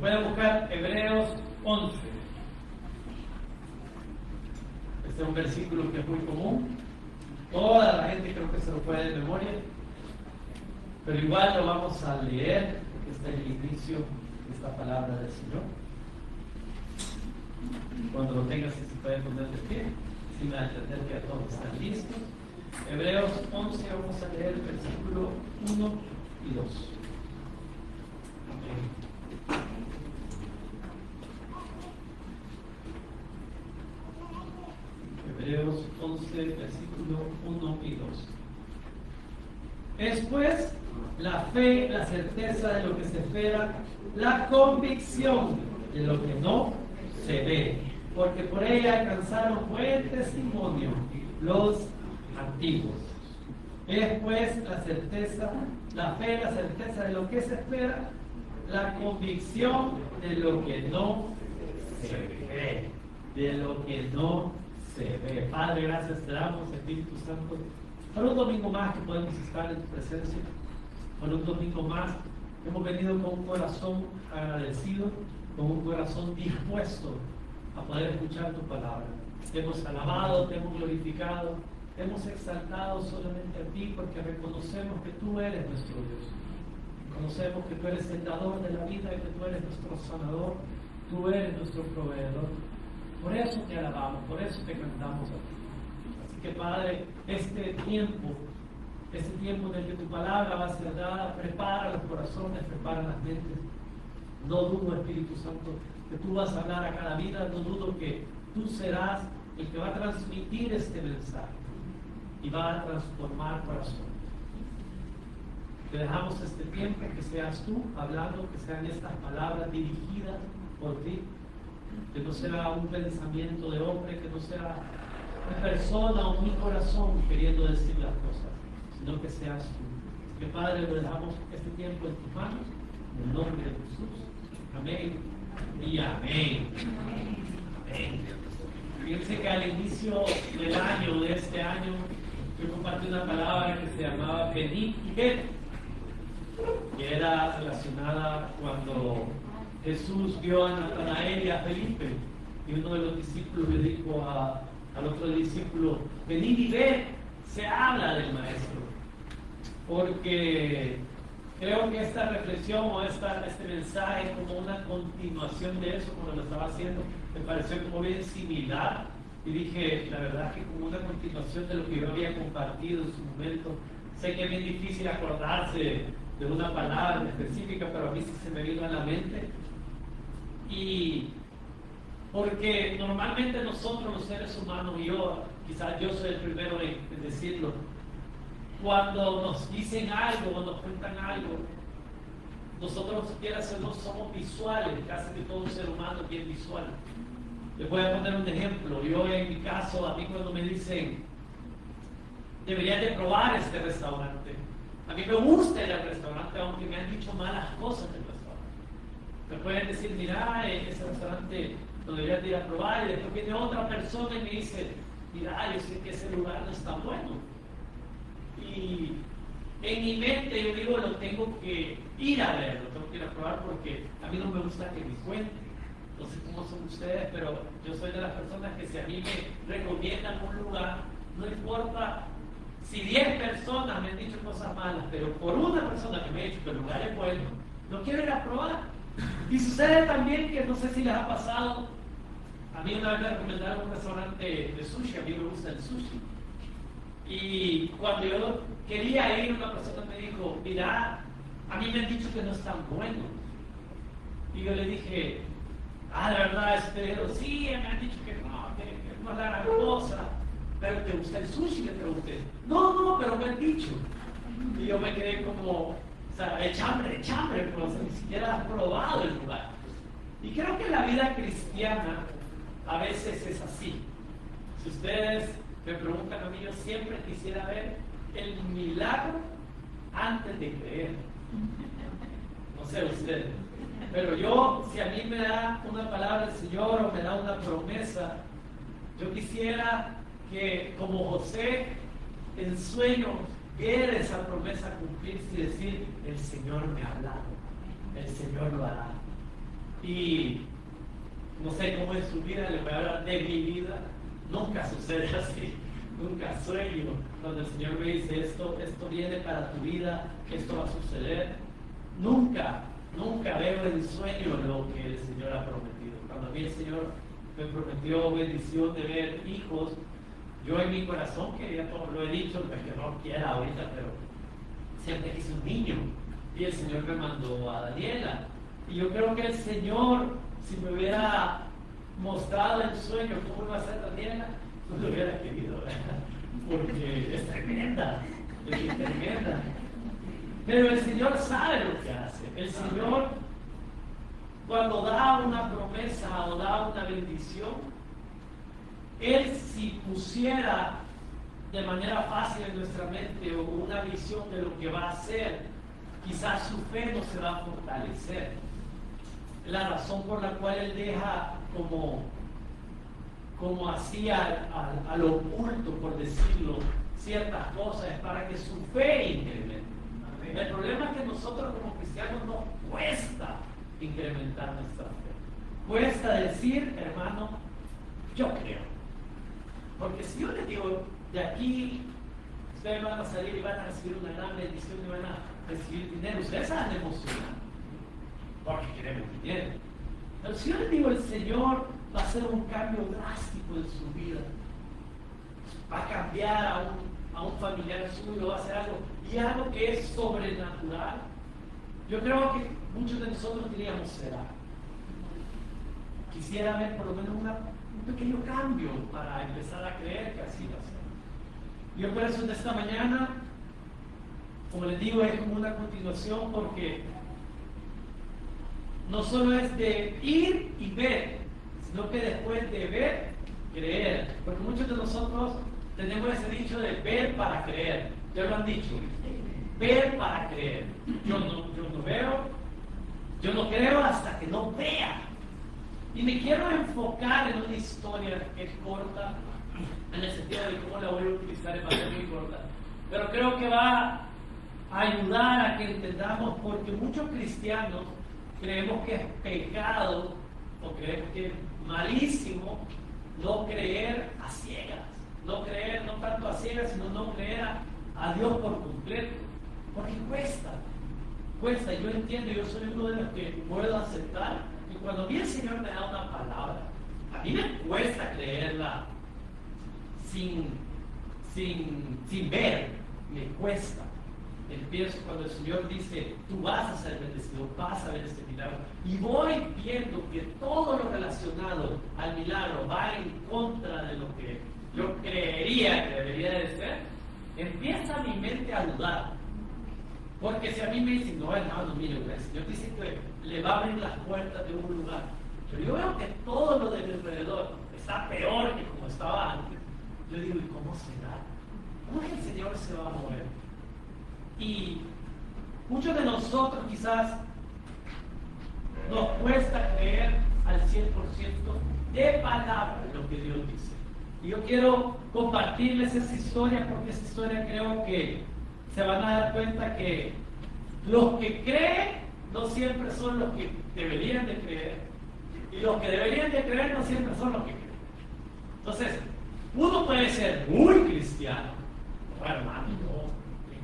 pueden buscar Hebreos 11. Este es un versículo que es muy común. Toda la gente creo que se lo puede de memoria. Pero igual lo vamos a leer, porque está en el inicio de esta palabra del Señor. Cuando lo tengas, si se puede poner de pie, sin entender que a todos están listos. Hebreos 11, vamos a leer el versículo 1 y 2. Amén. Hebreos 11, versículo 1 y 2. Es pues la fe, la certeza de lo que se espera, la convicción de lo que no se ve, porque por ella alcanzaron buen testimonio los antiguos. Es pues la certeza, la fe, la certeza de lo que se espera, la convicción de lo que no se ve, de lo que no se ve. Padre, gracias te damos, Espíritu Santo, por un domingo más que podemos estar en tu presencia, por un domingo más hemos venido con un corazón agradecido, con un corazón dispuesto a poder escuchar tu palabra. Te hemos alabado, te hemos glorificado, te hemos exaltado solamente a ti, porque reconocemos que tú eres nuestro Dios. Reconocemos que tú eres el dador de la vida y que tú eres nuestro sanador, tú eres nuestro proveedor. Por eso te alabamos, por eso te cantamos a ti. Así que Padre, este tiempo en el que tu palabra va a ser dada, prepara los corazones, prepara las mentes. No dudo, Espíritu Santo, que tú vas a hablar a cada vida, no dudo que tú serás el que va a transmitir este mensaje y va a transformar corazones. Te dejamos este tiempo, que seas tú hablando, que sean estas palabras dirigidas por ti, que no sea un pensamiento de hombre, que no sea una persona o mi corazón queriendo decir las cosas, sino que seas tú. Que Padre, le dejamos este tiempo en tus manos, en el nombre de Jesús. Amén y amén. Amén. Fíjense que al inicio del año, de este año, yo compartí una palabra que se llamaba venid y ved, que era relacionada cuando Jesús vio a Natanael y a Felipe, y uno de los discípulos le dijo al otro discípulo, venid y ved, se habla del Maestro. Porque creo que esta reflexión o este mensaje es como una continuación de eso, como lo estaba haciendo, me pareció como bien similar. Y dije, la verdad que como una continuación de lo que yo había compartido en su momento. Sé que es bien difícil acordarse de una palabra específica, pero a mí sí se me vino a la mente. Y porque normalmente nosotros los seres humanos, y yo, quizás yo soy el primero en decirlo, cuando nos dicen algo o nos cuentan algo, nosotros, quieras o no, somos visuales, casi que todo ser humano es bien visual. Les voy a poner un ejemplo. Yo, en mi caso, a mí cuando me dicen, deberías de probar este restaurante, a mí me gusta ir al restaurante, aunque me han dicho malas cosas del restaurante. Me pueden decir, mira, ese restaurante lo deberías de ir a probar, y después viene otra persona y me dice, mira, yo sé que ese lugar no está bueno. Y en mi mente yo digo, lo tengo que ir a ver, lo tengo que ir a probar, porque a mí no me gusta que me cuenten. No sé cómo son ustedes, pero yo soy de las personas que si a mí me recomiendan un lugar, no importa si 10 personas me han dicho cosas malas, pero por una persona que me ha dicho que el lugar es bueno, no quiero ir a probar. Y sucede también que no sé si les ha pasado, a mí una vez me recomendaron un restaurante de sushi, a mí me gusta el sushi. Y cuando yo quería ir, una persona me dijo, mira, a mí me han dicho que no es tan bueno. Y yo le dije, de verdad, sí, me han dicho que no es la gran cosa. ¿Pero te gusta el sushi? Le pregunté. No, pero me han dicho. Y yo me quedé como, de chambre, pero ni siquiera has probado el lugar. Y creo que la vida cristiana a veces es así. Si ustedes me preguntan a mí, yo siempre quisiera ver el milagro antes de creer. No sé ustedes. Pero yo, si a mí me da una palabra del Señor o me da una promesa, yo quisiera que, como José, en sueños, ver esa promesa cumplirse y decir, el Señor me ha hablado, el Señor lo hará. Y no sé cómo es su vida, le voy a hablar de mi vida. Nunca sucede así, nunca sueño cuando el Señor me dice esto viene para tu vida, esto va a suceder. Nunca veo en sueño lo que el Señor ha prometido. Cuando a mí el Señor me prometió bendición de ver hijos, yo en mi corazón quería, todo lo he dicho, que no quiera ahorita, pero siempre quise un niño. Y el Señor me mandó a Daniela. Y yo creo que el Señor, si me hubiera mostrado en sueño cómo iba a ser Daniela, no lo hubiera querido, ¿verdad? Porque es tremenda, es tremenda. Pero el Señor sabe lo que hace. El Señor, cuando da una promesa o da una bendición, Él, si pusiera de manera fácil en nuestra mente o una visión de lo que va a hacer, quizás su fe no se va a fortalecer. La razón por la cual Él deja como así al oculto, por decirlo, ciertas cosas, es para que su fe incremente. El problema es que nosotros como cristianos nos cuesta incrementar nuestra fe. Cuesta decir, hermano, yo creo. Porque si yo les digo, de aquí ustedes van a salir y van a recibir una gran bendición y van a recibir dinero, ustedes se van a emocionar porque queremos dinero. Pero si yo les digo, el Señor va a hacer un cambio drástico en su vida, va a cambiar a un familiar suyo, va a hacer algo que es sobrenatural, yo creo que muchos de nosotros diríamos, será. Quisiera ver por lo menos un pequeño cambio para empezar a creer que así va a ser. Yo por eso de esta mañana, como les digo, es como una continuación, porque no solo es de ir y ver, sino que después de ver, creer. Porque muchos de nosotros tenemos ese dicho de ver para creer. Ya lo han dicho, ver para creer. Yo no veo, yo no creo hasta que no vea. Y me quiero enfocar en una historia que es corta, en el sentido de cómo la voy a utilizar, es bastante muy corta. Pero creo que va a ayudar a que entendamos, porque muchos cristianos creemos que es pecado, o creemos que es malísimo no creer a ciegas. No creer, no tanto a ciegas, sino no creer a Dios por completo. Porque cuesta. Yo entiendo, yo soy uno de los que puedo aceptar que cuando a mí el Señor me da una palabra, a mí me cuesta creerla sin ver, me cuesta. Empiezo cuando el Señor dice, tú vas a ser bendecido, vas a ver este milagro. Y voy viendo que todo lo relacionado al milagro va en contra de lo que yo creería que debería de ser. Empieza mi mente a dudar. Porque si a mí me dicen, no, hermano, mire, el Señor dice que le va a abrir las puertas de un lugar. Pero yo veo que todo lo de mi alrededor está peor que como estaba antes. Yo digo, ¿y cómo será? ¿Cómo es que el Señor se va a mover? Y muchos de nosotros quizás nos cuesta creer al 100% de palabra lo que Dios dice. Y yo quiero compartirles esa historia, porque esa historia creo que se van a dar cuenta que los que creen no siempre son los que deberían de creer, y los que deberían de creer no siempre son los que creen. Entonces, uno puede ser muy cristiano, no, hermano, no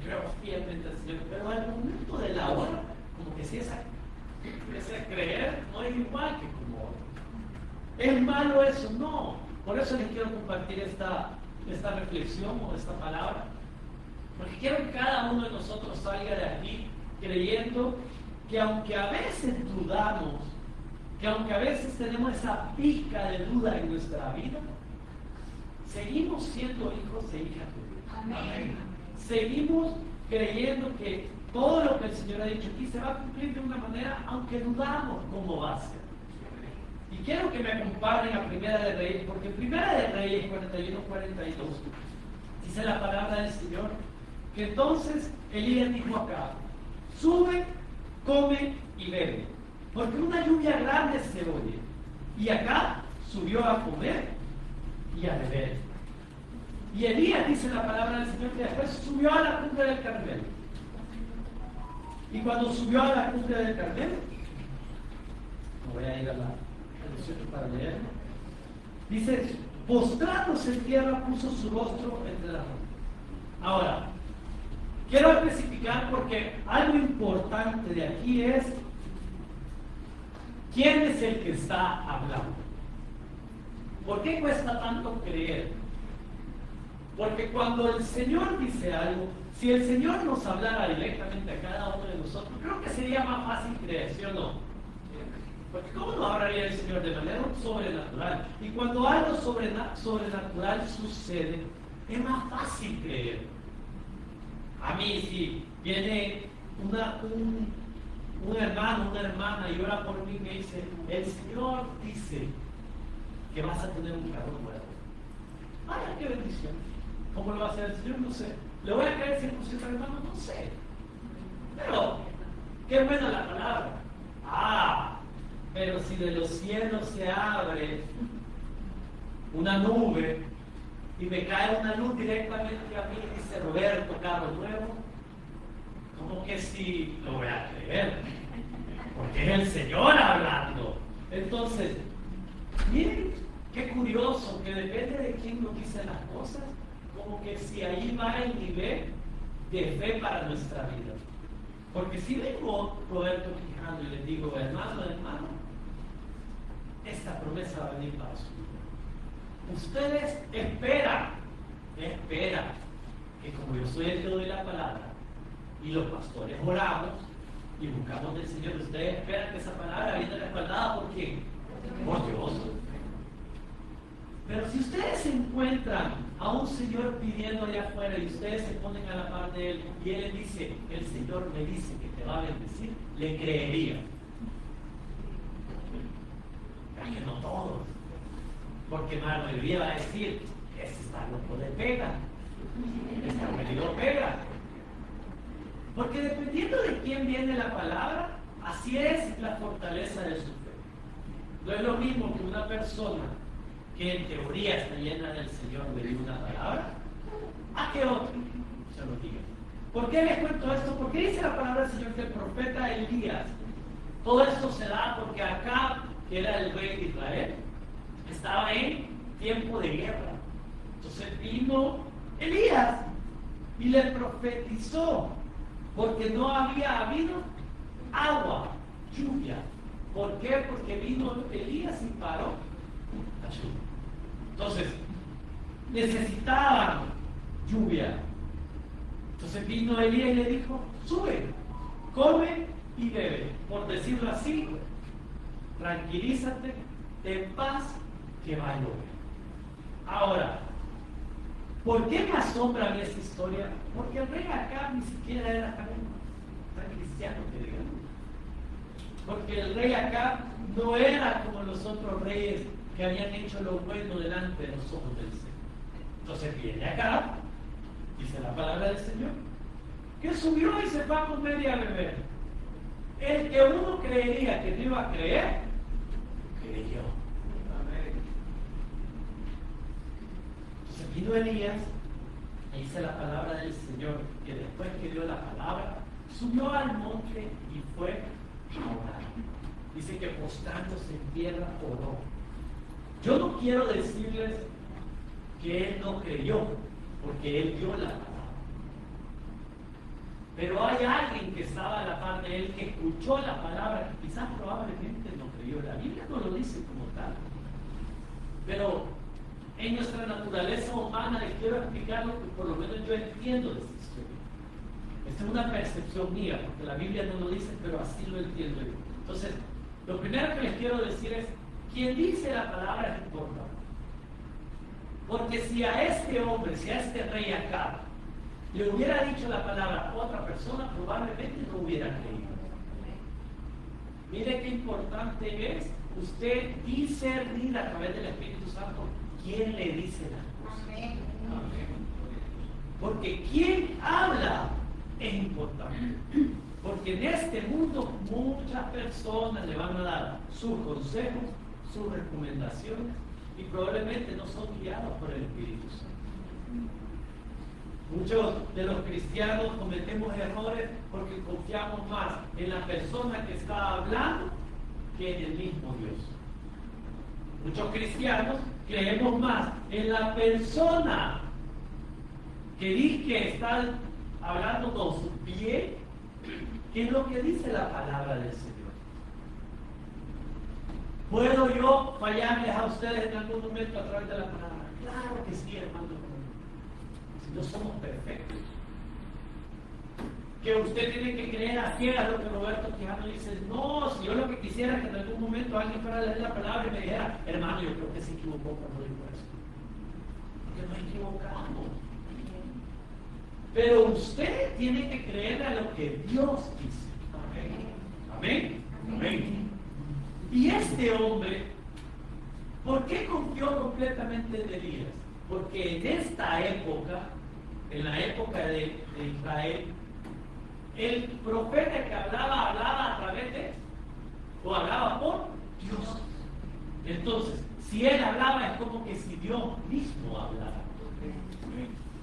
creo fielmente al Señor, pero al momento de la hora, como que si ese creer no es igual que como otro. ¿Es malo eso? No. Por eso les quiero compartir esta reflexión o esta palabra, porque quiero que cada uno de nosotros salga de aquí creyendo que aunque a veces dudamos, que aunque a veces tenemos esa pizca de duda en nuestra vida, seguimos siendo hijos e hijas de Dios. Amén. Seguimos creyendo que todo lo que el Señor ha dicho aquí se va a cumplir de una manera, aunque dudamos cómo va a ser. Y quiero que me acompañen a Primera de Reyes, porque Primera de Reyes 41-42 dice la palabra del Señor que entonces Elías dijo acá: sube, come y bebe, porque una lluvia grande se oye. Y acá subió a comer y a beber. Y Elías, dice la palabra del Señor, que después subió a la cumbre del Carmelo. Y cuando subió a la cumbre del Carmelo, me voy a ir a la traducción para leerlo. Dice, postrándose en tierra, puso su rostro entre las manos. Ahora, quiero especificar porque algo importante de aquí es quién es el que está hablando. ¿Por qué cuesta tanto creer? Porque cuando el Señor dice algo, si el Señor nos hablara directamente a cada uno de nosotros, creo que sería más fácil creer, ¿sí o no? Porque ¿cómo nos hablaría el Señor de manera sobrenatural? Y cuando algo sobrenatural sucede, es más fácil creer. A mí, si viene un hermano, una hermana y ora por mí y me dice, el Señor dice que vas a tener un carro nuevo. ¡Ay, qué bendición! ¿Cómo lo va a hacer el Señor? No sé. ¿Le voy a creer 100% hermano? No sé. Pero, qué buena la palabra. Pero si de los cielos se abre una nube y me cae una luz directamente a mí y dice Roberto, carro nuevo, ¿cómo que sí lo voy a creer? Porque es el Señor hablando. Entonces, miren qué curioso que depende de quién nos dice las cosas, como que si ahí va el nivel de fe para nuestra vida. Porque si vengo Roberto Quijano y le digo, hermano, esta promesa va a venir para su vida. Ustedes esperan que como yo soy el que doy la palabra y los pastores oramos y buscamos del Señor, ustedes esperan que esa palabra viene respaldada por quién? Por Dios. Pero si ustedes encuentran a un Señor pidiendo allá afuera y ustedes se ponen a la par de Él y Él les dice, el Señor me dice que te va a bendecir, le creería. Pero que no todos, porque la mayoría va a decir, ese está loco de pega, está venido pega. Porque dependiendo de quién viene la palabra, así es la fortaleza de su fe. No es lo mismo que una persona que en teoría está llena del Señor me dio una palabra, a que otro se lo diga. ¿Por qué les cuento esto? Porque dice la palabra del Señor que el profeta Elías, todo esto se da porque Acab, que era el rey de Israel, estaba en tiempo de guerra. Entonces vino Elías y le profetizó, porque no había habido agua, lluvia. ¿Por qué? Porque vino Elías y paró la lluvia. Entonces, necesitaban lluvia. Entonces vino Elías y le dijo, sube, come y bebe. Por decirlo así, tranquilízate, ten paz, que va a llover. Ahora, ¿por qué me asombra a mí esta historia? Porque el rey Acab ni siquiera era tan cristiano, que digamos. Porque el rey Acab no era como los otros reyes que habían hecho lo bueno delante de los ojos del Señor. Entonces viene Acab, dice la palabra del Señor, que subió y se fue a comer y a beber. El que uno creería que no iba a creer, creyó. Entonces vino Elías, e dice la palabra del Señor, que después que dio la palabra, subió al monte y fue a orar. Dice que postrándose en tierra oró. Yo no quiero decirles que él no creyó, porque él dio la palabra. Pero hay alguien que estaba a la par de él, que escuchó la palabra, que quizás probablemente no creyó. La Biblia no lo dice como tal. Pero en nuestra naturaleza humana les quiero explicar lo que por lo menos yo entiendo de esta historia. Esta es una percepción mía, porque la Biblia no lo dice, pero así lo entiendo yo. Entonces, lo primero que les quiero decir es, quien dice la palabra es importante. Porque si a este hombre, si a este rey Acab, le hubiera dicho la palabra a otra persona, probablemente no hubiera creído. Mire qué importante es usted discernir a través del Espíritu Santo quién le dice las cosas. Amén. Porque quien habla es importante. Porque en este mundo muchas personas le van a dar sus consejos, sus recomendaciones, y probablemente no son guiados por el Espíritu Santo. Muchos de los cristianos cometemos errores porque confiamos más en la persona que está hablando que en el mismo Dios. Muchos cristianos creemos más en la persona que dice que está hablando con su pie que en lo que dice la palabra del Señor. ¿Puedo yo fallarles a ustedes en algún momento a través de la palabra? Claro que sí, hermano. Si no somos perfectos. Que usted tiene que creer a ciegas lo que Roberto Quijano dice. No, si yo lo que quisiera es que en algún momento alguien fuera a leer la palabra y me dijera, hermano, yo creo que se equivocó cuando dijo eso. Porque nos equivocamos. Pero usted tiene que creer a lo que Dios dice. Amén. Amén. Y este hombre, ¿por qué confió completamente en Elías? Porque en esta época, en la época de Israel, el profeta que hablaba a través de, o hablaba por Dios. Entonces, si él hablaba es como que si Dios mismo hablara.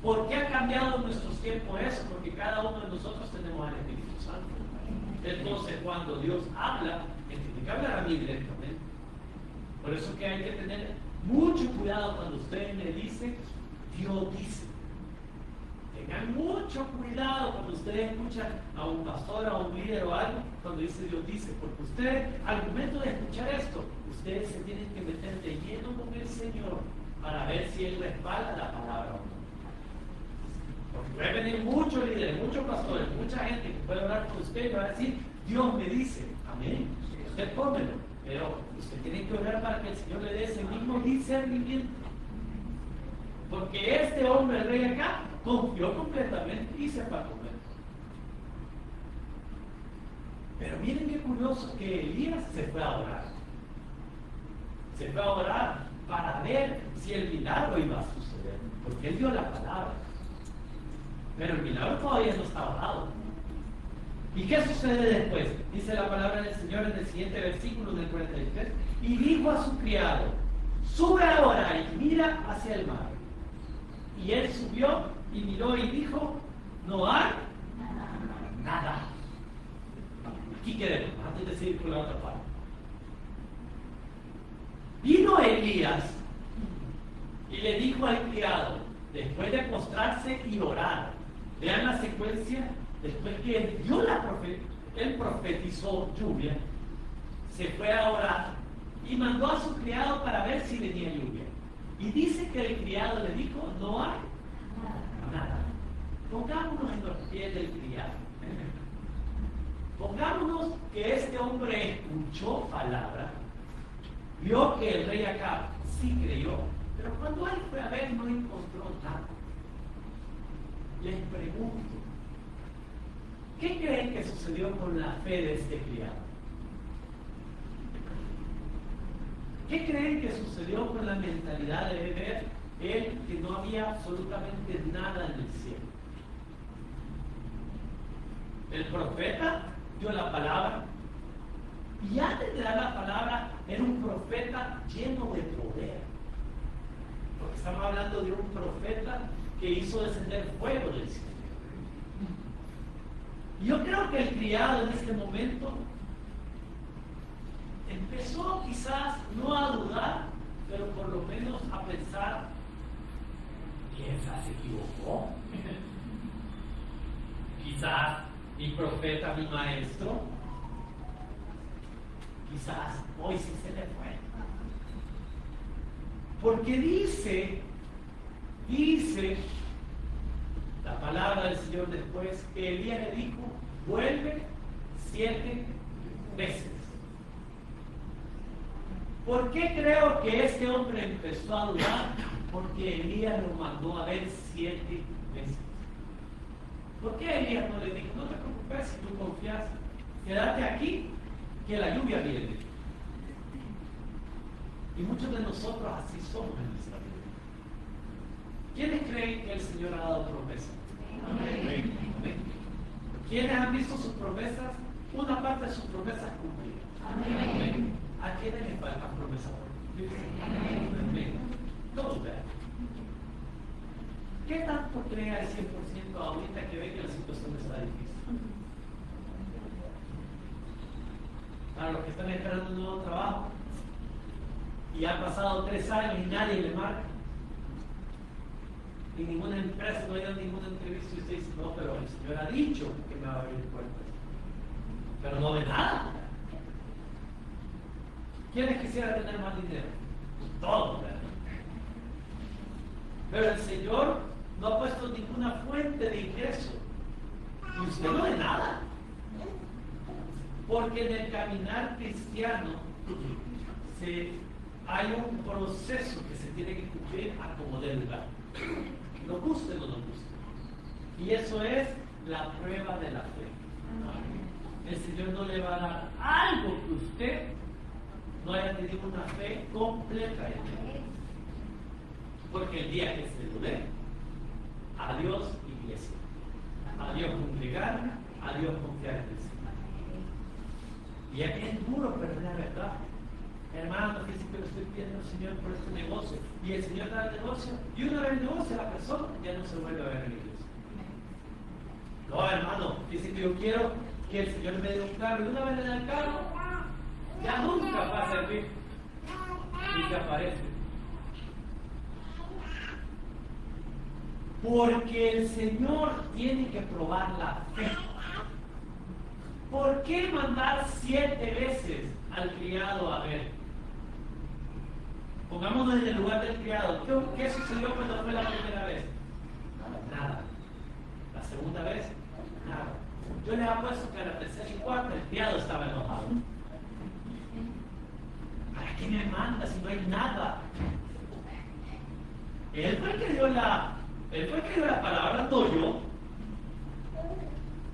¿Por qué ha cambiado en nuestros tiempos eso? Porque cada uno de nosotros tenemos al Espíritu Santo. Entonces, cuando Dios habla, él tiene que hablar a mí directamente. Por eso que hay que tener mucho cuidado cuando usted le dice, Dios dice. Tengan mucho cuidado cuando ustedes escuchan a un pastor, a un líder o algo, cuando dice Dios dice, porque ustedes, al momento de escuchar esto, ustedes se tienen que meter de lleno con el Señor para ver si Él respalda la palabra o no. Porque puede venir muchos líderes, muchos pastores, mucha gente que puede hablar con usted y va a decir, Dios me dice, amén, usted póngelo, pero usted tiene que orar para que el Señor le dé ese mismo discernimiento. Porque este hombre, el rey acá, confió completamente y se fue a comer. Pero miren qué curioso que Elías se fue a orar. Se fue a orar para ver si el milagro iba a suceder. Porque él dio la palabra. Pero el milagro todavía no estaba dado. ¿Y qué sucede después? Dice la palabra del Señor en el siguiente versículo del 43. Y dijo a su criado, sube ahora y mira hacia el mar. Y él subió y miró y dijo, no hay nada. Aquí queremos, antes de seguir con la otra parte. Vino Elías y le dijo al criado, después de postrarse y orar, vean la secuencia, después que él profetizó lluvia, se fue a orar y mandó a su criado para ver si venía lluvia. Y dice que el criado le dijo, no hay nada. Pongámonos en los pies del criado. Pongámonos que este hombre escuchó palabra, vio que el rey Acab sí creyó, pero cuando él fue a ver no encontró nada. Les pregunto, ¿qué creen que sucedió con la fe de este criado? ¿Qué creen que sucedió con la mentalidad de ver él que no había absolutamente nada en el cielo? El profeta dio la palabra y antes de dar la palabra era un profeta lleno de poder. Porque estamos hablando de un profeta que hizo descender fuego del cielo. Yo creo que el criado en este momento empezó quizás no a dudar, pero por lo menos a pensar, quizás se equivocó. Quizás mi profeta, mi maestro, quizás hoy sí se le fue. Porque dice la palabra del Señor después que Elías le dijo, vuelve 7 veces. ¿Por qué creo que este hombre empezó a dudar? Porque Elías lo mandó a ver 7 veces. ¿Por qué Elías no le dijo, no te preocupes si tú confías, quédate aquí, que la lluvia viene? Y muchos de nosotros así somos en nuestra vida. ¿Quiénes creen que el Señor ha dado promesas? Amén. Amén. ¿Quiénes han visto sus promesas? Una parte de sus promesas cumplidas. Amén. ¿A quiénes les faltan promesas? Amén. Todos vean. ¿Qué tanto cree al 100% ahorita que ve que la situación está difícil? Para los que están en esperando un nuevo trabajo y han pasado 3 años y nadie le marca. Y ninguna empresa, no hay ninguna entrevista y usted dice, no, pero el Señor ha dicho que me va a abrir puertas. Pero no ve nada. ¿Quiénes quisieran tener más dinero? Todos, ¿verdad? Pero el Señor no ha puesto ninguna fuente de ingreso. Y usted no ve nada. Porque en el caminar cristiano hay un proceso que se tiene que cumplir a como dé lugar. Lo guste o no lo guste. Y eso es la prueba de la fe. El Señor no le va a dar algo que usted no haya tenido una fe completa en Él. Porque el día que se lo dé, adiós iglesia, adiós congregar, adiós confiar en el Señor. Y es duro perder la verdad. Hermano, que sí que lo estoy pidiendo al Señor por este negocio. Y el Señor da el negocio. Y una vez el negocio, la persona ya no se vuelve a ver en la iglesia. No, hermano, dice que yo quiero que el Señor me dé un carro. Y una vez le da el carro, ya nunca va a servir. Y que aparece. Porque el Señor tiene que probar la fe. ¿Por qué mandar 7 veces al criado a ver? Pongámonos en el lugar del criado. ¿Qué sucedió cuando fue la primera vez? Nada. La segunda vez, nada. Yo les apuesto que a la tercera y cuarta el criado estaba enojado. ¿Para qué me manda si no hay nada? Él fue el que dio la palabra, no yo.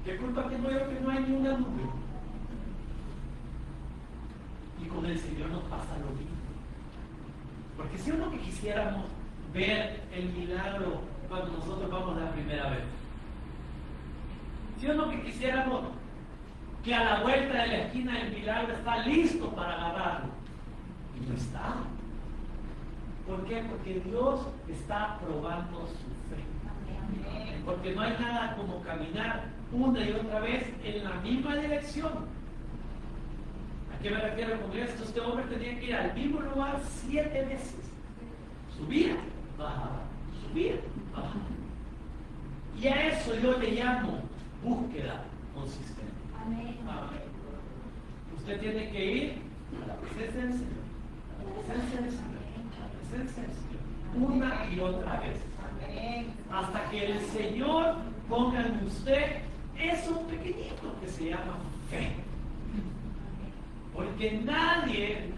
¿Qué culpa que no yo que no hay ni una nube? Y con el Señor nos pasa lo mismo. Porque si uno que quisiéramos ver el milagro cuando nosotros vamos la primera vez. Si uno que quisiéramos que a la vuelta de la esquina el milagro está listo para agarrarlo. Y no está. ¿Por qué? Porque Dios está probando su fe. Porque no hay nada como caminar una y otra vez en la misma dirección. ¿A qué me refiero con esto? Este hombre tenía que ir al mismo lugar 7 veces. Subir, bajar, subir, bajar. Y a eso yo le llamo búsqueda consistente. Amén. Usted tiene que ir a la presencia del Señor. A la presencia del Señor. A la presencia del Señor. Una y otra vez. Hasta que el Señor ponga en usted eso pequeñito que se llama fe. Porque nadie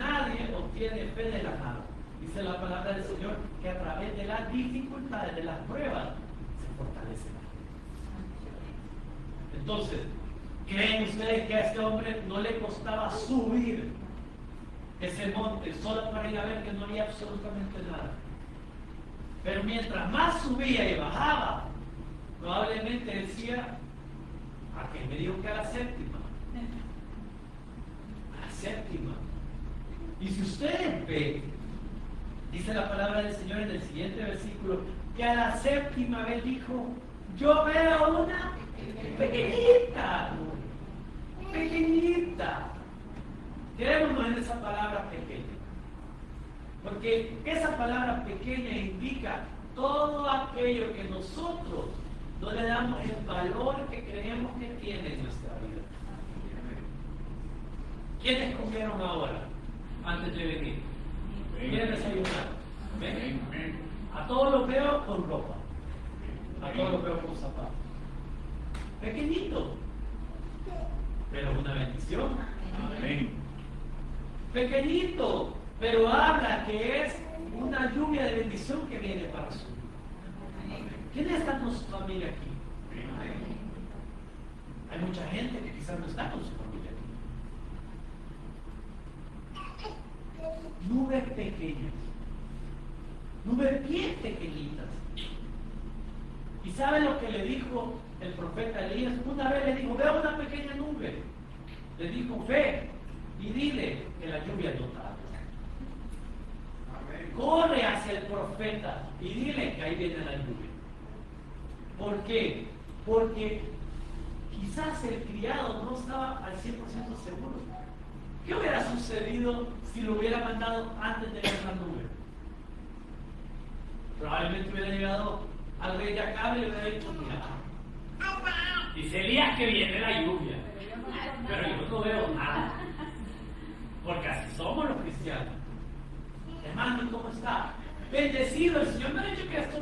obtiene fe de la nada. Dice la palabra del Señor que a través de las dificultades, de las pruebas, se fortalecerá. Entonces, ¿creen ustedes que a este hombre no le costaba subir ese monte solo para ir a ver que no había absolutamente nada? Pero mientras más subía y bajaba, probablemente decía, ¿a qué me dijo que a la séptima? A la séptima. Y si ustedes ven, dice la palabra del Señor en el siguiente versículo, que a la séptima vez dijo, yo veo una pequeñita, pequeñita. Quedémonos en esa palabra pequeña. Porque esa palabra pequeña indica todo aquello que nosotros no le damos el valor que creemos que tiene en nuestra vida. ¿Quiénes comieron ahora, antes de venir? ¿Quiénes desayunaron? ¿Ven? A todos los veo con ropa. A todos los veo con zapatos. Pequeñito, pero una bendición. Amén. Pequeñito, pero habla que es una lluvia de bendición que viene para su vida. ¿Quién está con su familia aquí? Hay mucha gente que quizás no está con su familia aquí. Nubes pequeñas, nubes bien pequeñitas. ¿Y sabe lo que le dijo el profeta Elías? Una vez le dijo, veo una pequeña nube. Le dijo, ve y dile que la lluvia no tarda. Corre hacia el profeta y dile que ahí viene la lluvia. ¿Por qué? Porque quizás el criado no estaba al 100% seguro. ¿Qué hubiera sucedido si lo hubiera mandado antes de ver la nube? Probablemente hubiera llegado al rey de Acab y le hubiera dicho, mira, dice Elías que viene la lluvia, pero yo no veo nada, porque así somos los cristianos. Hermano, ¿cómo está? Bendecido, el Señor me ha dicho que esto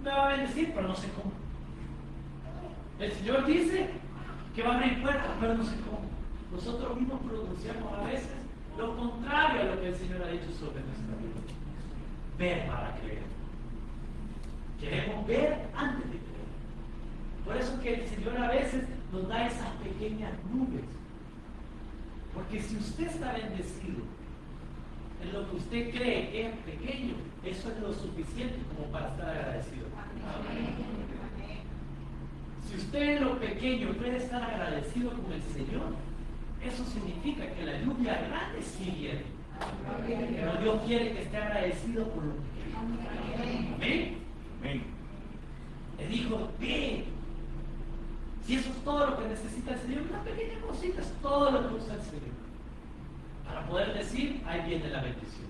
me va a bendecir, pero no sé cómo. El Señor dice que va a abrir puertas, pero no sé cómo. Nosotros mismos pronunciamos a veces lo contrario a lo que el Señor ha dicho sobre nuestra vida. Ver para creer. Queremos ver antes de creer. Por eso que el Señor a veces nos da esas pequeñas nubes. Porque si usted está bendecido en lo que usted cree que es pequeño, eso es lo suficiente como para estar agradecido. Si usted en lo pequeño puede estar agradecido con el Señor, eso significa que la lluvia grande sí viene. Pero Dios quiere que esté agradecido por lo pequeño. Amén. Amén. Le dijo, ve. Si eso es todo lo que necesita el Señor, una pequeña cosita es todo lo que usa el Señor. Para poder decir, ahí viene la bendición.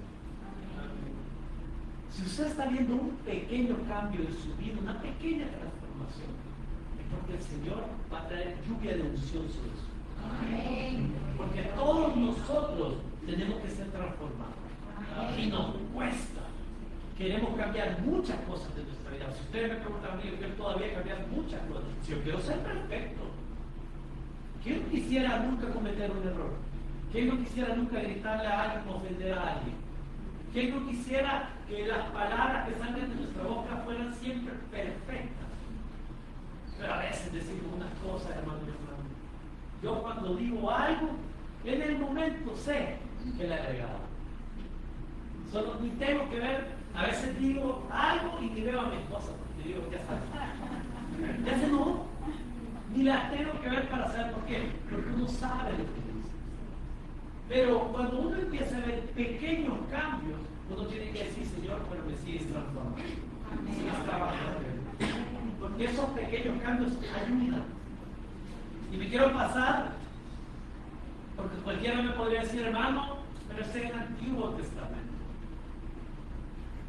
Si usted está viendo un pequeño cambio en su vida, una pequeña transformación, es porque el Señor va a traer lluvia de unción sobre su vida. Porque todos nosotros tenemos que ser transformados. Y nos cuesta. Queremos cambiar muchas cosas de nuestra vida. Si ustedes me preguntan a mí, yo quiero todavía cambiar muchas cosas. Si yo quiero ser perfecto, ¿quién no quisiera nunca cometer un error? ¿Quién no quisiera nunca gritarle a alguien o ofender a alguien? ¿Quién no quisiera que las palabras que salen de nuestra boca fueran siempre perfectas? Pero a veces decimos unas cosas, hermano y hermano. Yo cuando digo algo, en el momento sé que le he agregado. Solo ni tengo que ver, a veces digo algo y ni veo a mi esposa, porque digo, ya sabes. Ya se no. Ni las tengo que ver para saber por qué. Porque uno sabe lo que dice. Pero cuando uno empieza a ver pequeños cambios, uno tiene que decir, Señor, pero me sigues transformando. Me sigues trabajando. Porque esos pequeños cambios ayudan. Y me quiero pasar, porque cualquiera me podría decir, hermano, pero ese es el Antiguo Testamento.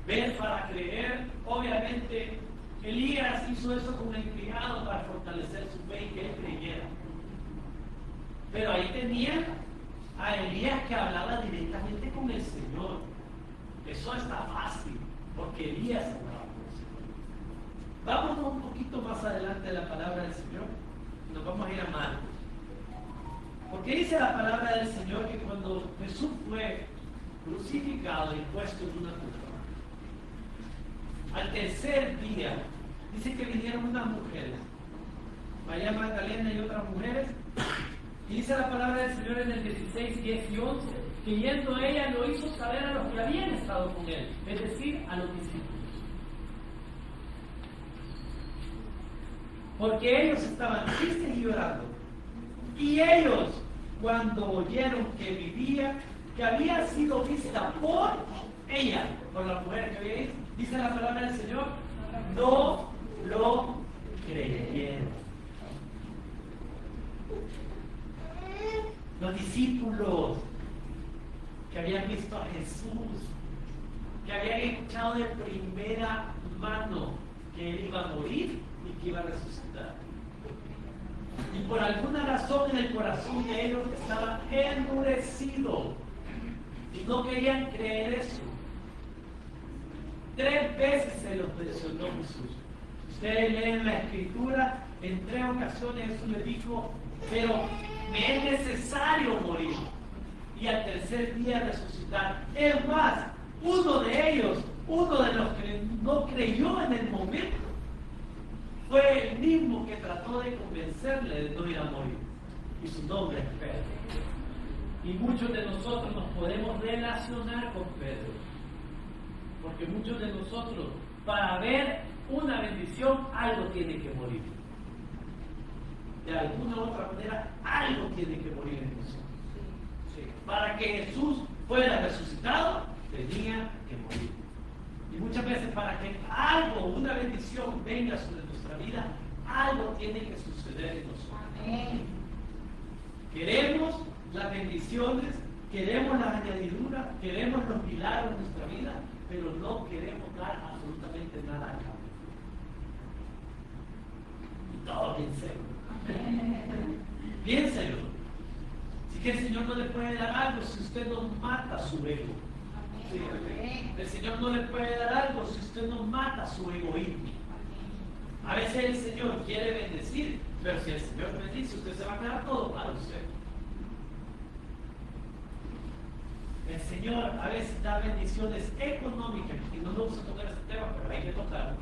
Ver para creer, obviamente, Elías hizo eso con el criado para fortalecer su fe y que él creyera. Pero ahí tenía a Elías que hablaba directamente con el Señor. Eso está fácil, porque Elías hablaba con el Señor. Vamos un poquito más adelante a la palabra del Señor. Nos vamos a ir a Marcos. Porque dice la palabra del Señor que cuando Jesús fue crucificado y puesto en una cruz, al tercer día, dice que vinieron unas mujeres, María Magdalena y otras mujeres, y dice la palabra del Señor en el 16, 10 y 11, que yendo ella lo hizo saber a los que habían estado con él, es decir, a los discípulos. Porque ellos estaban tristes y llorando. Y ellos, cuando oyeron que vivía, que había sido vista por ella, por la mujer que había ido, dice la palabra del Señor, no lo creyeron. Los discípulos que habían visto a Jesús, que habían escuchado de primera mano que él iba a morir y que iba a resucitar. Y por alguna razón en el corazón de ellos estaba endurecido y no querían creer eso. 3 veces se los mencionó Jesús. Ustedes leen la Escritura, en 3 ocasiones Jesús le dijo, pero me es necesario morir y al tercer día resucitar. Es más, uno de ellos, uno de los que no creyó en el momento, fue el mismo que trató de convencerle de no ir a morir. Y su nombre es Pedro. Y muchos de nosotros nos podemos relacionar con Pedro. Porque muchos de nosotros, para ver una bendición, algo tiene que morir. De alguna u otra manera, algo tiene que morir en nosotros. Sí. Para que Jesús fuera resucitado, tenía que morir. Y muchas veces para que algo, una bendición venga sobre nuestra vida, algo tiene que suceder en nosotros. Amén. Queremos la bendiciones, queremos las añadiduras, queremos los milagros en nuestra vida, pero no queremos dar absolutamente nada a cambio. Y todo bien serio. Bien serio. Así que el Señor no le puede dar algo si usted no mata su ego. Sí, el Señor no le puede dar algo si usted no mata su egoísmo. A veces el Señor quiere bendecir, pero si el Señor bendice, usted se va a quedar todo para usted. El Señor a veces da bendiciones económicas, y no me gusta tocar este tema, pero hay que tocarlo.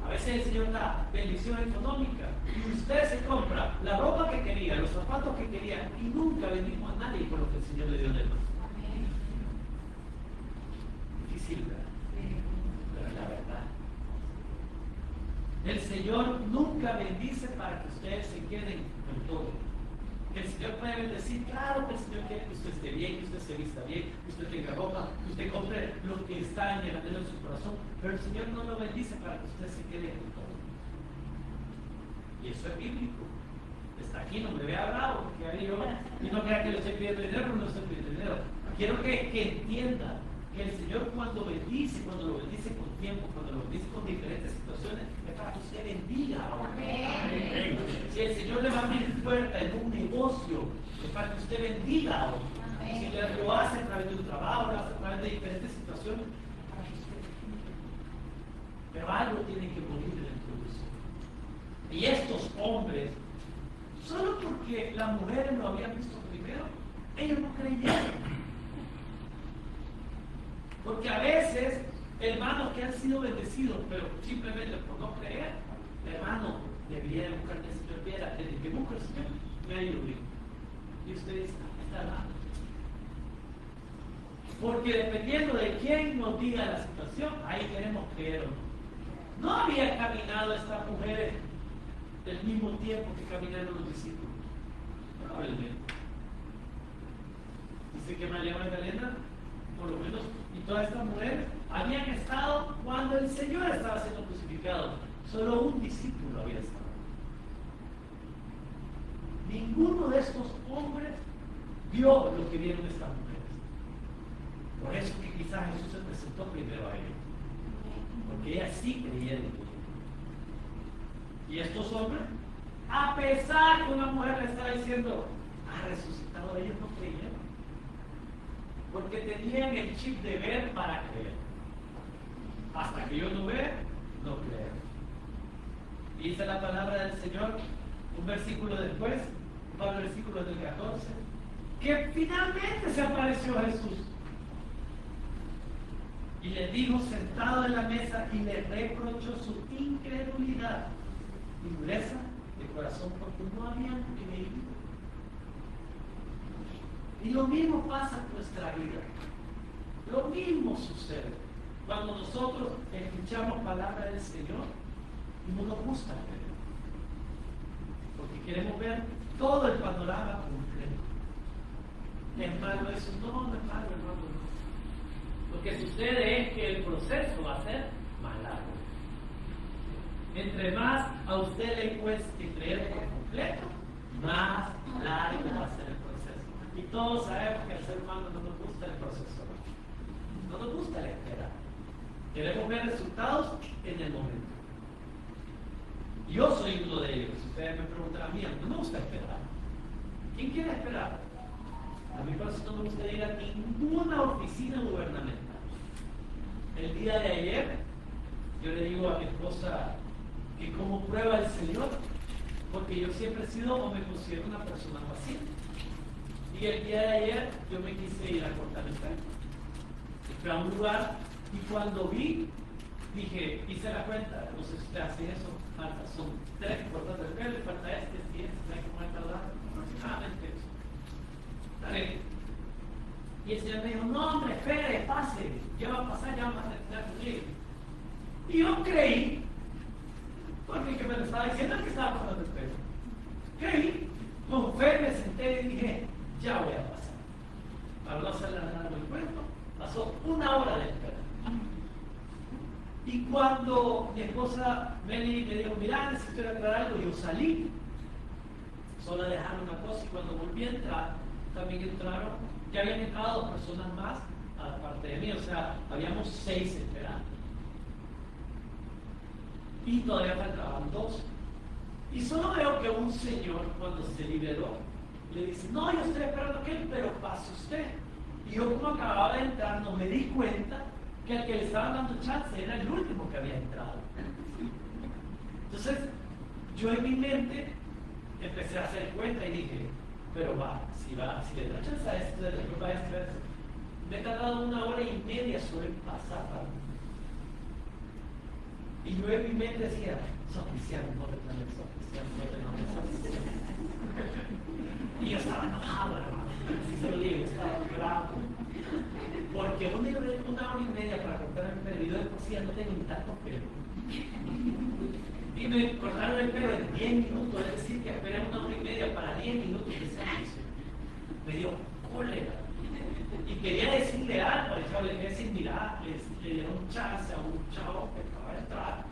A veces el Señor da bendición económica y usted se compra la ropa que quería, los zapatos que quería, y nunca bendimos a nadie por lo que el Señor le dio de más. Difícil, ¿verdad? Pero es la verdad. El Señor nunca bendice para que ustedes se queden con todo. El Señor puede bendecir, claro que el Señor quiere que usted esté bien, que usted se vista bien, que usted tenga ropa, que usted compre lo que está en el anhelo de su corazón, pero el Señor no lo bendice para que usted se quede con todo. Y eso es bíblico. Está aquí, no me vea bravo, porque ahí yo, y no crea que le estoy pidiendo dinero, pero no estoy pidiendo dinero. Quiero que entienda que el Señor cuando bendice, cuando lo bendice con tiempo, cuando lo bendice con diferentes situaciones, es para que usted bendiga. Amén. Si el Señor le va a abrir puerta en un negocio, es para que usted bendiga. Si lo hace a través de un trabajo, lo hace a través de diferentes situaciones, para que usted bendiga. Pero algo tiene que morir dentro de usted. Y estos hombres, solo porque las mujeres lo habían visto primero, ellos no creyeron. Porque a veces, hermanos que han sido bendecidos, pero simplemente por no creer, hermano, debería buscar que el Señor viera, desde que busca el Señor, me ha ido bien. Y ustedes están mal. Porque dependiendo de quién nos diga la situación, ahí queremos creer o no. No había caminado estas mujeres del mismo tiempo que caminaron los discípulos. Probablemente. Dice que María Magdalena, por lo menos, y todas estas mujeres habían estado cuando el Señor estaba siendo crucificado. Solo un discípulo había estado. Ninguno de estos hombres vio lo que vieron estas mujeres. Por eso que quizás Jesús se presentó primero a ellos. Porque ellas sí creían en él. Y estos hombres, a pesar que una mujer le estaba diciendo, ha resucitado, ellos no creyeron. Porque tenían el chip de ver para creer. Hasta que yo no vea, no creo. Dice la palabra del Señor, un versículo después, un versículo del 14, que finalmente se apareció Jesús. Y le dijo sentado en la mesa y le reprochó su incredulidad y dureza de corazón porque no habían creído. Y lo mismo pasa en nuestra vida. Lo mismo sucede cuando nosotros escuchamos palabra del Señor y no nos gusta creer. Porque queremos ver todo el panorama completo. ¿Es malo eso? No, no es malo, hermano. No. Lo que sucede es que el proceso va a ser más largo. Entre más a usted le cueste creer por completo, más largo va a ser el proceso. Y todos sabemos que al ser humano no nos gusta el proceso. No nos gusta la espera. Queremos ver resultados en el momento. Yo soy uno de ellos. Si ustedes me preguntan a mí, no me gusta esperar. ¿Quién quiere esperar? A mí por eso no me gusta ir a ninguna oficina gubernamental. El día de ayer, yo le digo a mi esposa que como prueba el Señor, porque yo siempre he sido o me considero una persona paciente. Y el día de ayer yo me quise ir a cortar el pelo. Fui a un lugar y cuando vi, dije, hice la cuenta, no sé si usted hace eso, falta, son 3 cortes de pelo, falta este, ¿sabe cómo es tardar? Aproximadamente eso. Dale. Y el Señor me dijo, no hombre, espere, pase, ya va a pasar, ya vamos a terminar conmigo. Y yo creí, porque el que me lo estaba diciendo es que estaba cortando el pelo. Creí, con fe me senté y dije, ya voy a pasar. Para no hacerle largo el cuento, pasó 1 hora de espera. Y cuando mi esposa Meli me dijo, mira, necesito aclarar algo, yo salí, solo a dejar una cosa, y cuando volví a entrar, también entraron. Ya habían entrado 2 personas más, aparte de mí, o sea, habíamos 6 esperando. Y todavía faltaban 2. Y solo veo que un señor, cuando se liberó, le dice: no, yo estoy esperando aquel, pero pase usted. Y yo, como acababa de entrar, no me di cuenta que el que le estaban dando chance era el último que había entrado. Entonces, yo en mi mente empecé a hacer cuenta y dije: pero si le da chance a este, después va a este. Me he tardado 1 hora y media solo en pasar para mí. Y yo en mi mente decía: sos cristiano, no te tomes, sos cristiano, no te tomes. Y yo estaba enojado, hermano. Así se lo digo, estaba bravo. Porque 1 hora y media para cortar el pelo, y yo de por sí ya no tengo ni tanto pelo. Y me cortaron el pelo en 10 minutos, es decir, que esperé 1 hora y media para 10 minutos de servicio. Me dio cólera. Y quería decirle algo, le quería decir: mira, le dieron un chance a un chavo que acaba de entrar.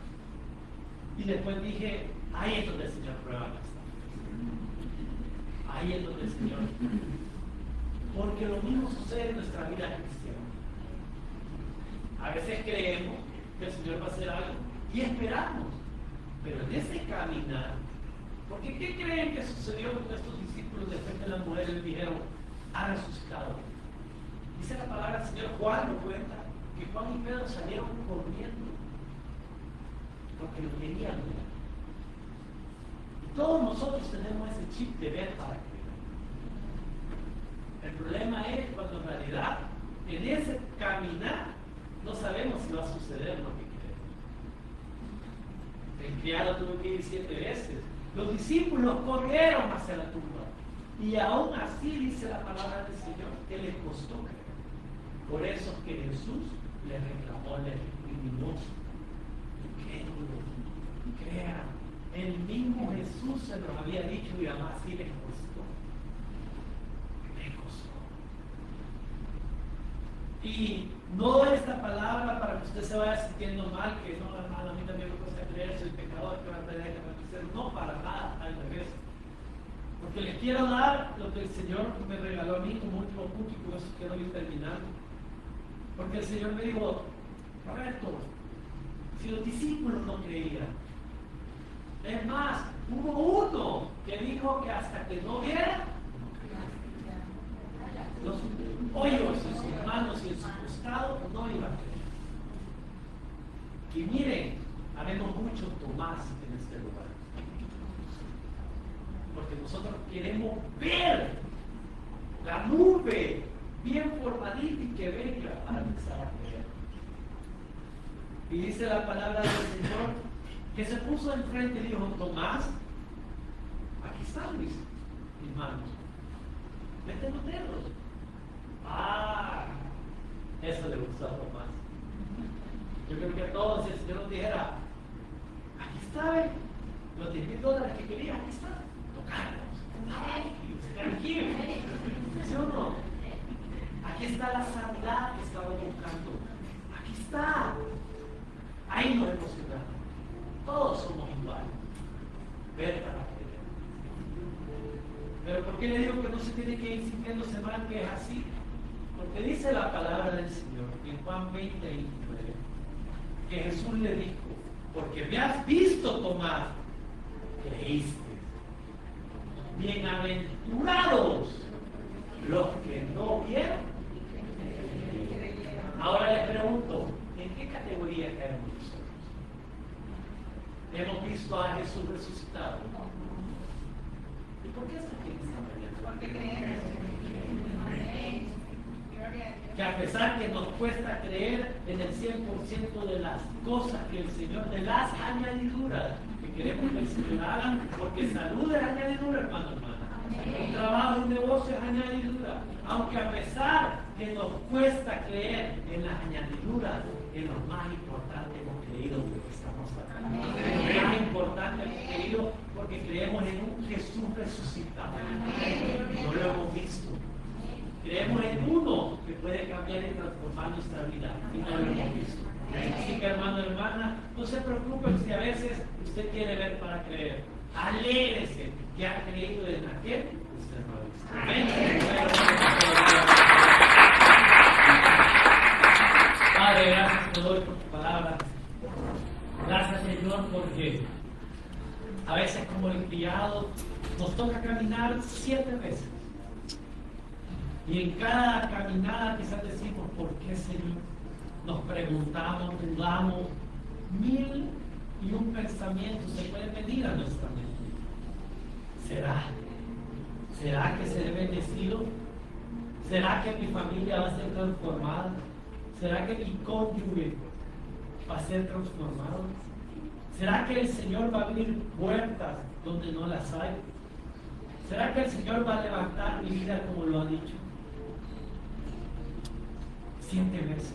Y después dije: ahí es donde el Señor prueba nuestra fe. Ahí es donde el Señor. Porque lo mismo sucede en nuestra vida cristiana. A veces creemos que el Señor va a hacer algo y esperamos. Pero en ese caminar, porque ¿qué creen que sucedió con estos discípulos después que las mujeres dijeron: ha resucitado? Dice la palabra del Señor, Juan lo cuenta, que Juan y Pedro salieron corriendo porque lo querían ver. Y todos nosotros tenemos ese chip de ver para creer. El problema es cuando en realidad en ese caminar no sabemos si va a suceder lo que queremos. El criado tuvo que ir 7 veces. Los discípulos corrieron hacia la tumba. Y aún así dice la palabra del Señor que les costó creer. Por eso que Jesús le reclamó, le recriminó: crean. El mismo Jesús se los había dicho y además sí les costó. Les costó. Y no esta palabra para que usted se vaya sintiendo mal, que no, hermano, a mí también me cuesta creer, soy pecador, que va a tener que hacer. No, para nada, al revés. Porque les quiero dar lo que el Señor me regaló a mí como último punto, y con eso quiero ir terminando. Porque el Señor me dijo: Roberto, si los discípulos no creían, es más, hubo uno que dijo que hasta que no viera los hoyos en sus manos y en su costado, no iba a creer. Y miren, haremos mucho Tomás en este lugar. Porque nosotros queremos ver la nube bien formadita y que venga para empezar a creer. Y dice la palabra del Señor que se puso enfrente y dijo: Tomás, aquí está Luis, mis manos, mete los dedos. Eso le gustó a Tomás. Yo creo que a todos, si el Señor nos dijera: aquí está, los $10,000 que quería, aquí está, tocarlos. Tranquilo, ¿sí o no? Aquí está la sanidad que estaba buscando. Aquí está. Ahí nos emocionamos. Todos somos iguales. Ver para creer. Pero ¿por qué le digo que no se tiene que ir sintiéndose mal, que es así? Porque dice la palabra del Señor en Juan 20:29 que Jesús le dijo: porque me has visto, Tomás, creíste. Bienaventurados los que no vieron. Ahora les pregunto: ¿en qué categoría caemos nosotros? ¿Hemos visto a Jesús resucitado? ¿Y por qué está aquí en esta mañana? Porque creemos. Que a pesar que nos cuesta creer en el 100% de las cosas que el Señor, de las añadiduras que queremos que el Señor haga, porque salud es añadidura, hermano, hermana. Un trabajo, un negocio es añadidura. Aunque a pesar que nos cuesta creer en las añadiduras, en lo más importante hemos creído porque estamos acá. Lo más importante hemos creído porque creemos en un Jesús resucitado. No lo hemos visto. Creemos en uno que puede cambiar y transformar nuestra vida y no lo hemos visto. Así que, hermano, hermana, no se preocupen si a veces usted quiere ver para creer. Alégrese que ha creído en aquel que usted no ha visto. Amén. nos toca caminar 7 veces. Y en cada caminada quizás decimos, ¿por qué, Señor? Nos preguntamos, dudamos, 1001 pensamientos se pueden venir a nuestra mente. ¿Será que seré bendecido? ¿Será que mi familia va a ser transformada? ¿Será que mi cónyuge va a ser transformado? ¿Será que el Señor va a abrir puertas donde no las hay? ¿Será que el Señor va a levantar mi vida como lo ha dicho? 7 veces.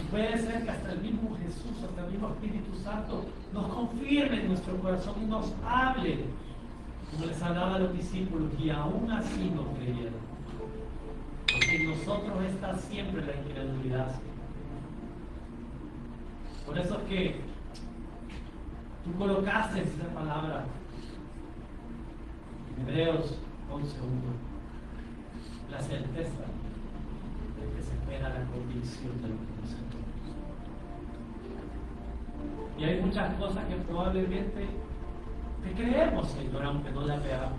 Puede ser que hasta el mismo Jesús, hasta el mismo Espíritu Santo nos confirme en nuestro corazón y nos hable, como les hablaba a los discípulos, y aún así no creyeron. Porque en nosotros está siempre la incredulidad. Por eso es que tú colocaste esa palabra en Hebreos 11:1, la certeza de que se espera la convicción de lo que no se conoce. Y hay muchas cosas que probablemente te creemos, Señor, aunque no las veamos.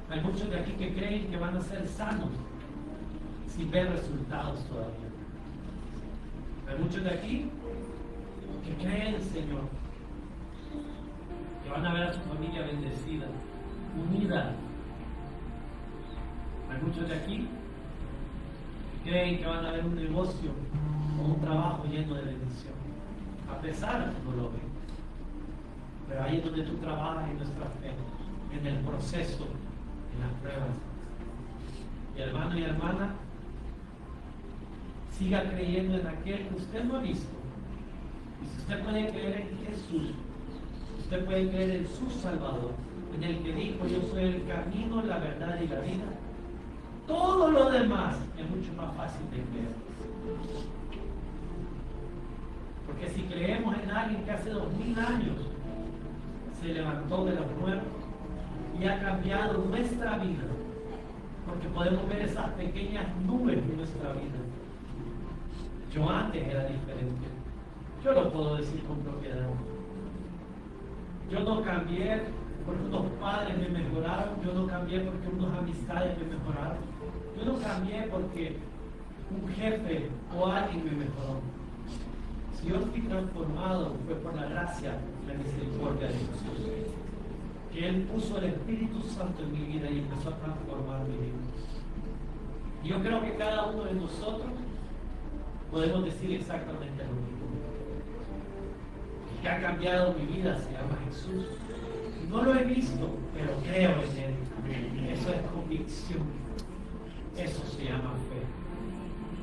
Hay muchos de aquí que creen que van a ser sanos sin ver resultados todavía. Hay muchos de aquí que creen, Señor, que van a ver a su familia bendecida, unida. Hay muchos de aquí que creen que van a ver un negocio o un trabajo lleno de bendición, a pesar de que no lo ven. Pero ahí es donde tú trabajas en nuestra fe, en el proceso, en las pruebas. Y hermano y hermana, siga creyendo en aquel que usted no ha visto. Y si usted puede creer en Jesús, usted puede creer en su Salvador, en el que dijo: yo soy el camino, la verdad y la vida. Todo lo demás es mucho más fácil de creer. Porque si creemos en alguien que hace 2000 años se levantó de los muertos y ha cambiado nuestra vida, porque podemos ver esas pequeñas nubes en nuestra vida. Yo antes era diferente. Yo lo puedo decir con propiedad. Yo no cambié porque unos padres me mejoraron. Yo no cambié porque unas amistades me mejoraron. Yo no cambié porque un jefe o alguien me mejoró. Si yo fui transformado fue por la gracia y la misericordia de Jesús. Que Él puso el Espíritu Santo en mi vida y empezó a transformar mi vida. Y yo creo que cada uno de nosotros podemos decir exactamente lo mismo. El que ha cambiado mi vida se llama Jesús. No lo he visto, pero creo en Él. Eso es convicción. Eso se llama fe.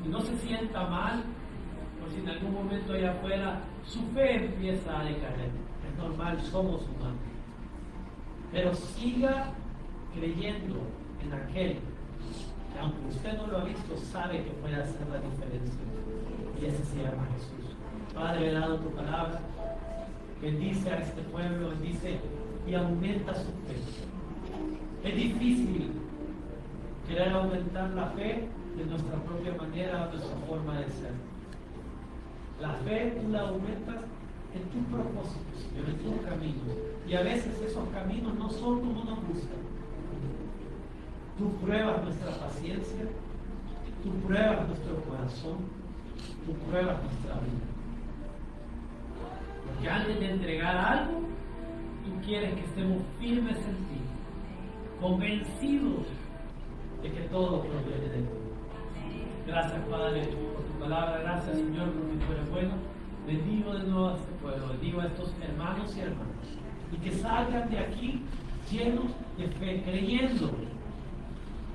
Y no se sienta mal por si en algún momento allá afuera su fe empieza a decaer. Es normal, somos humanos. Pero siga creyendo en aquel que, aunque usted no lo ha visto, sabe que puede hacer la diferencia. Y ese se llama Jesús. Padre, he dado tu palabra. Bendice a este pueblo, bendice y aumenta su fe. Es difícil querer aumentar la fe de nuestra propia manera, de nuestra forma de ser. La fe tú la aumentas en tus propósitos, en tus caminos. Y a veces esos caminos no son como nos gustan. Tú pruebas nuestra paciencia, tú pruebas nuestro corazón, tú pruebas nuestra vida. Porque antes de entregar algo, tú quieres que estemos firmes en ti, convencidos de que todo proviene de ti. Gracias, Padre, por tu palabra. Gracias, Señor, porque tú eres bueno. Bendigo de nuevo a este pueblo, bendigo a estos hermanos y hermanas, y que salgan de aquí llenos de fe, creyendo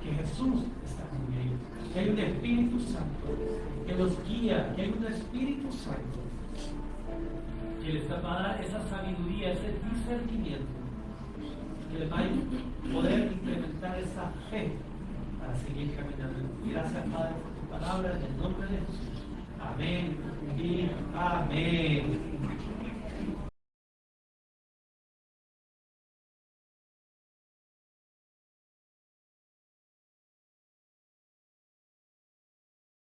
que Jesús está con ellos, que hay un Espíritu Santo que los guía, que hay un Espíritu Santo que les va a dar esa sabiduría, ese discernimiento, que les va a poder implementar esa fe para seguir caminando. Y gracias, Padre, por tu palabra, en el nombre de Jesús. Amén y amén.